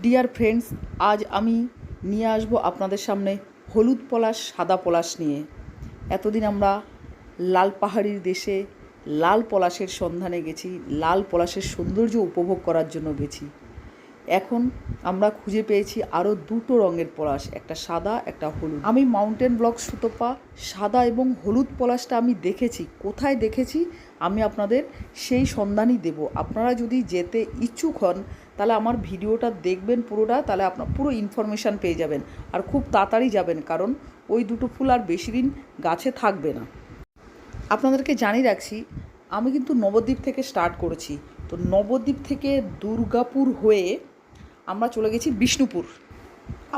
Dear friends, আজ আমি নিয়ে আসবো আপনাদের সামনে হলুদ পলাশ সাদা পলাশ নিয়ে। এতদিন আমরা লাল পাহাড়ির দেশে লাল পলাশের সন্ধানে গেছি, লাল পলাশের সৌন্দর্য উপভোগ করার জন্য গেছি। এখন আমরা খুঁজে পেয়েছি আরও দুটো রঙের পলাশ, একটা সাদা একটা হলুদ। আমি মাউন্টেন ব্লক সুতপা সাদা এবং হলুদ পলাশটা আমি দেখেছি। কোথায় দেখেছি আমি আপনাদের সেই সন্ধানই দেব। আপনারা যদি যেতে ইচ্ছুক হন তাহলে আমার ভিডিওটা দেখবেন পুরোটা, তাহলে আপনার পুরো ইনফরমেশান পেয়ে যাবেন। আর খুব তাড়াতাড়ি যাবেন, কারণ ওই দুটো ফুল আর বেশি দিন গাছে থাকবে না। আপনাদেরকে জানিয়ে রাখছি, আমি কিন্তু নবদ্বীপ থেকে স্টার্ট করেছি। তো নবদ্বীপ থেকে দুর্গাপুর হয়ে আমরা চলে গেছি বিষ্ণুপুর।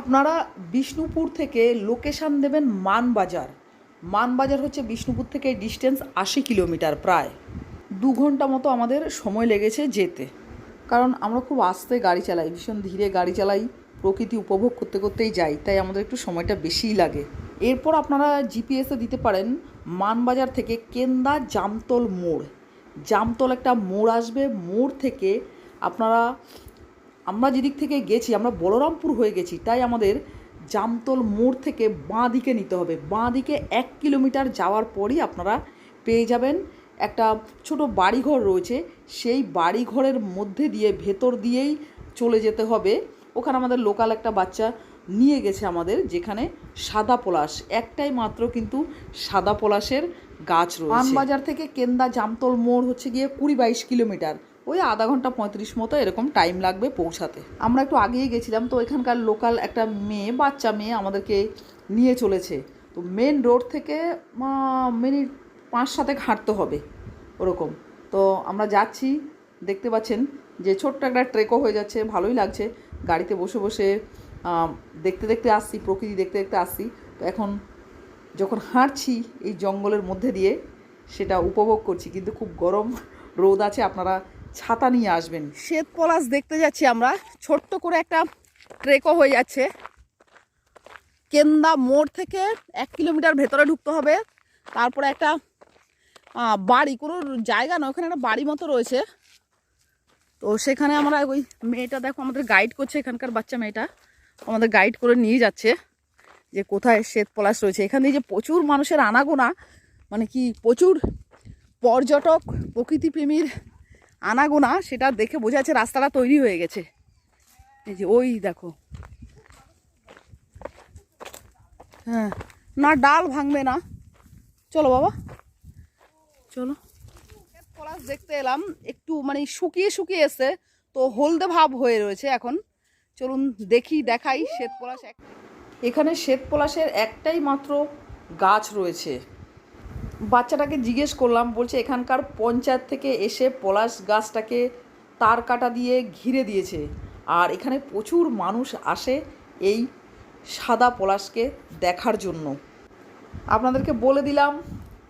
আপনারা বিষ্ণুপুর থেকে লোকেশান দেবেন মানবাজার। মানবাজার হচ্ছে বিষ্ণুপুর থেকে ডিস্টেন্স 80 কিলোমিটার, প্রায় 2 ঘন্টা মতো আমাদের সময় লেগেছে যেতে। কারণ আমরা খুব আস্তে গাড়ি চালাই, ভীষণ ধীরে গাড়ি চালাই, প্রকৃতি উপভোগ করতে করতেই যাই, তাই আমাদের একটু সময়টা বেশিই লাগে। এরপর আপনারা জিপিএসে দিতে পারেন মানবাজার থেকে কেন্দা জামতল মোড়। জামতল একটা মোড় আসবে, মোড় থেকে আমরা যেদিক থেকে গেছি আমরা বলরামপুর হয়ে গেছি, তাই আমাদের জামতল মোড় থেকে বাঁ দিকে নিতে হবে। বাঁ দিকে 1 কিলোমিটার যাওয়ার পরই আপনারা পেয়ে যাবেন একটা ছোট বাড়িঘর রয়েছে। সেই বাড়িঘরের মধ্যে দিয়ে ভেতর দিয়েই চলে যেতে হবে। ওখানে আমাদের লোকাল একটা বাচ্চা নিয়ে গেছে আমাদের, যেখানে সাদা পলাশ একটাই মাত্র কিন্তু সাদা পলাশের গাছ রয়েছে। মানবাজার থেকে কেন্দা জামতল মোড় হচ্ছে গিয়ে 20-22 কিলোমিটার, ওই আধা ঘন্টা 35 মতো এরকম টাইম লাগবে পৌঁছাতে। আমরা একটু আগেই গেছিলাম, তো এখানকার লোকাল একটা বাচ্চা মেয়ে আমাদেরকে নিয়ে চলেছে। তো মেন রোড থেকে মিনিট 5-7 হাঁটতে হবে ওরকম। তো আমরা যাচ্ছি, দেখতে পাচ্ছেন যে ছোট্ট একটা ট্রেকও হয়ে যাচ্ছে, ভালোই লাগছে। গাড়িতে বসে বসে দেখতে দেখতে আসছি, প্রকৃতি দেখতে দেখতে আসছি। তো এখন যখন হাঁটছি এই জঙ্গলের মধ্যে দিয়ে, সেটা উপভোগ করছি। কিন্তু খুব গরম রোদ আছে, আপনারা ছাতা নিয়ে আসবেন। শ্বেত পলাশ দেখতে যাচ্ছি আমরা, ছোট্ট করে একটা ট্রেকও হয়ে যাচ্ছে। কেন্দা মোড় থেকে 1 কিলোমিটার ভেতরে ঢুকতে হবে। তারপরে একটা বাড়ি, কোনো জায়গা নয়, ওখানে একটা বাড়ি মতো রয়েছে। তো সেখানে আমরা ওই মেয়েটা দেখো আমাদের গাইড করছে, এখানকার বাচ্চা মেয়েটা আমাদের গাইড করে নিয়ে যাচ্ছে যে কোথায় শ্বেত পলাশ রয়েছে। এখানে যে প্রচুর মানুষের আনাগোনা, মানে কি প্রচুর পর্যটক প্রকৃতিপ্রেমীর আনাগোনা, সেটা দেখে বোঝা যাচ্ছে রাস্তাটা তৈরি হয়ে গেছে। এই যে ওই দেখো, হ্যাঁ না ডাল ভাঙবে না, চলো বাবা চলো। শ্বেত পলাশ দেখতে এলাম, একটু মানে শুকিয়ে শুকিয়ে এসছে, তো হলদে ভাব হয়ে রয়েছে এখন। চলুন দেখাই শ্বেত পলাশ। এখানে শ্বেত পলাশের একটাই মাত্র গাছ রয়েছে। বাচ্চাটাকে জিজ্ঞেস করলাম, বলছে এখানকার পঞ্চায়েত থেকে এসে পলাশ গাছটাকে তার কাটা দিয়ে ঘিরে দিয়েছে, আর এখানে প্রচুর মানুষ আসে এই সাদা পলাশকে দেখার জন্য। আপনাদেরকে বলে দিলাম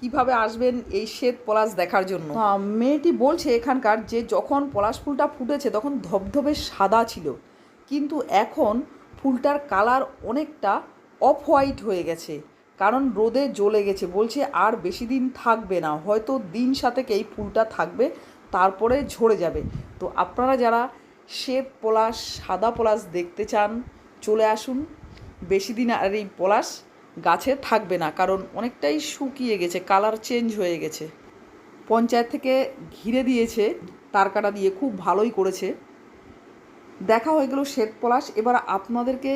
কিভাবে আসবেন এই শ্বেত পলাশ দেখার জন্য। মেয়েটি বলছে এখানকার যে যখন পলাশ ফুলটা ফুটেছে তখন ধবধবে সাদা ছিল, কিন্তু এখন ফুলটার কালার অনেকটা অফ হোয়াইট হয়ে গেছে, কারণ রোদে জ্বলে গেছে। বলছে আর বেশি দিন থাকবে না, হয়তো দিন সাতেক এই ফুলটা থাকবে, তারপরে ঝরে যাবে। তো আপনারা যারা শ্বেত পলাশ সাদা পলাশ দেখতে চান চলে আসুন, বেশি দিন আর এই পলাশ গাছে থাকবে না, কারণ অনেকটাই শুকিয়ে গেছে, কালার চেঞ্জ হয়ে গেছে। পঞ্চায়েত থেকে ঘিরে দিয়েছে তার কাটা দিয়ে, খুব ভালোই করেছে। দেখা হয়ে গেল শ্বেত পলাশ, এবার আপনাদেরকে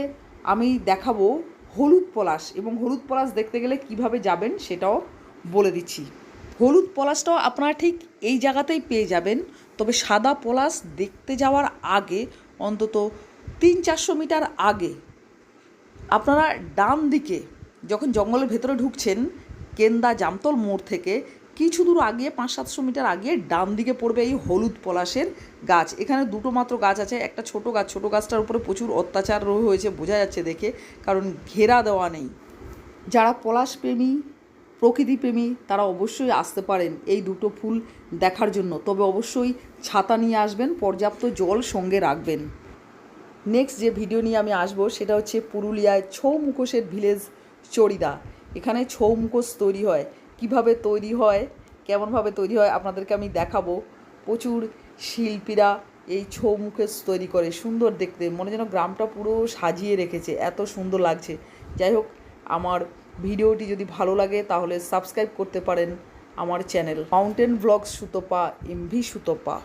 আমি দেখাবো হলুদ পলাশ, এবং হলুদ পলাশ দেখতে গেলে কিভাবে যাবেন সেটাও বলে দিচ্ছি। হলুদ পলাশটাও আপনারা ঠিক এই জায়গাতেই পেয়ে যাবেন, তবে সাদা পলাশ দেখতে যাওয়ার আগে অন্তত 300-400 মিটার আগে আপনারা ডান দিকে যখন জঙ্গলের ভেতরে ঢুকছেন, কেন্দা জামতল মোড় থেকে কিছু দূর আগে 500-700 মিটার আগে ডান দিকে পড়বে এই হলুদ পলাশের গাছ। এখানে দুটো মাত্র গাছ আছে, একটা ছোট গাছ, ছোট গাছটার উপরে প্রচুর অত্যাচার হয়েছে বোঝা যাচ্ছে দেখে, কারণ ঘেরা দেওয়া নেই। যারা পলাশ প্রেমী প্রকৃতিপ্রেমী তারা অবশ্যই আসতে পারেন এই দুটো ফুল দেখার জন্য, তবে অবশ্যই ছাতা নিয়ে আসবেন, পর্যাপ্ত জল সঙ্গে রাখবেন। নেক্সট যে ভিডিও নিয়ে আমি আসবো সেটা হচ্ছে পুরুলিয়ায় ছৌ মুখোশের ভিলেজ চড়িদা। এখানে ছৌ মুখোশ তৈরি হয়, কিভাবে তৈরি হয়, কেমনভাবে তৈরি হয় আপনাদেরকে আমি দেখাবো। প্রচুর শিল্পীরা এই ছৌ মুখোশ তৈরি করে, সুন্দর দেখতে, মনে যেন গ্রামটা পুরো সাজিয়ে রেখেছে, এত সুন্দর লাগছে। যাই হোক, আমার ভিডিওটি যদি ভালো লাগে তাহলে সাবস্ক্রাইব করতে পারেন আমার channel mountain blogs Sutapa, MV Sutapa.